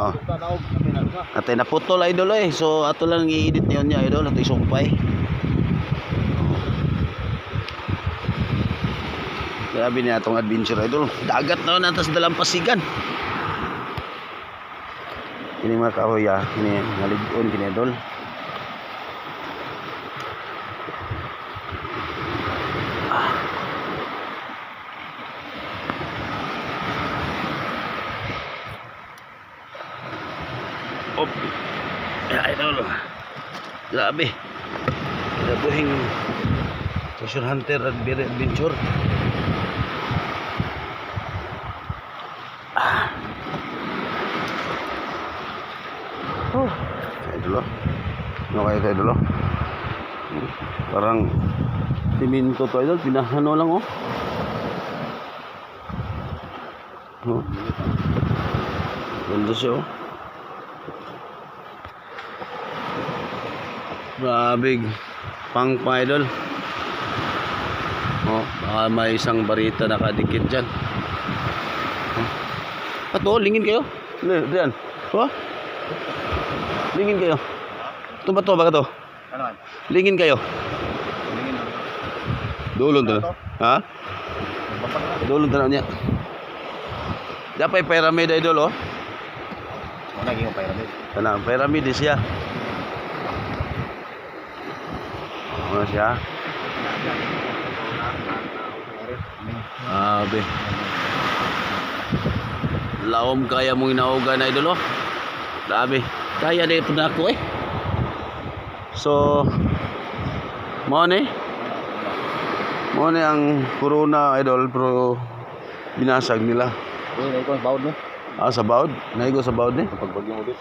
Oo. At naputol idol eh. So ato lang i-edit niyon niya idol, ato isumpay. Grabe niya itong adventure idol. Dagat na natas dalampasigan. Kini mga kahoy kini naligon kini idol. Op. Ya idol. Grabe. Grabuhing treasure hunter at adventure. Oh, idol. Ano kayo tayo idol? Parang siminto to idol, pinahano lang oh. Oh. Ganda siya oh. Grabe, pang idol. Oh, baka may isang barita nakadikit dyan. Oh. Ato, lingin kayo. Diyan. Oh. Lingin kayo. Ito ba to? Baka to? Ano? Lingin kayo. Lingin. Dulon to. Ha? Dulon to na niya. Dapat pyramid idol oh. Wala yung pyramid. Kana pyramid siya. Ano siya? Abe. Laom kaya mong inauga na idol oh. Grabe. Kaya na ito na ako eh. So mo ni ang corona idol pero binasag nila. Eh, ito bawd no. Sa bawd? Naigo sa bawd ni? Pagbagyo mo dit.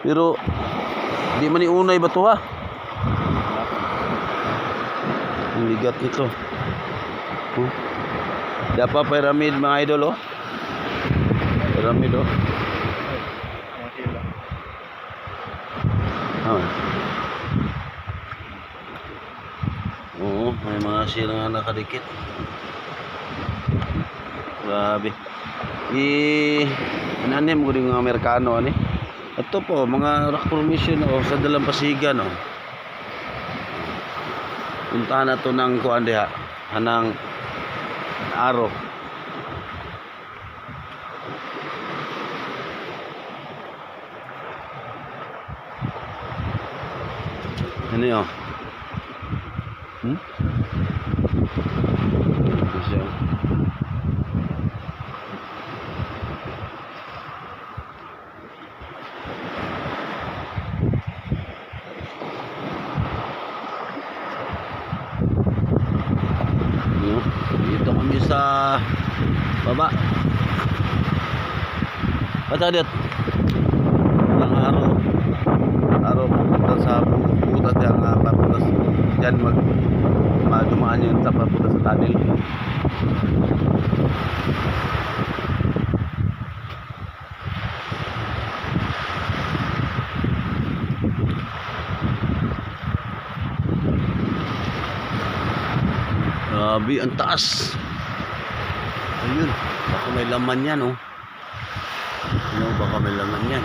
Pero di man iunay ba to ha? Ang ligat nito. Dapat pyramid mga idol oh. Pyramid oh. Oo, may mga sila nga nakadikit. Grabe. Inanim ko rin mga Amerikano ani. Ito po, mga rock formation oh, sa dalampasigan oh. Puntahan na to ng kuan diha, hanang araw. Ano yun? Siya. Dito kami sa baba. Patadit. Ang araw pupunta sa butas yang papunta diyan madumaan yung papunta sa tunnel. Grabe, ang taas. Ayun, baka may laman yan oh. Ano, baka may laman yan.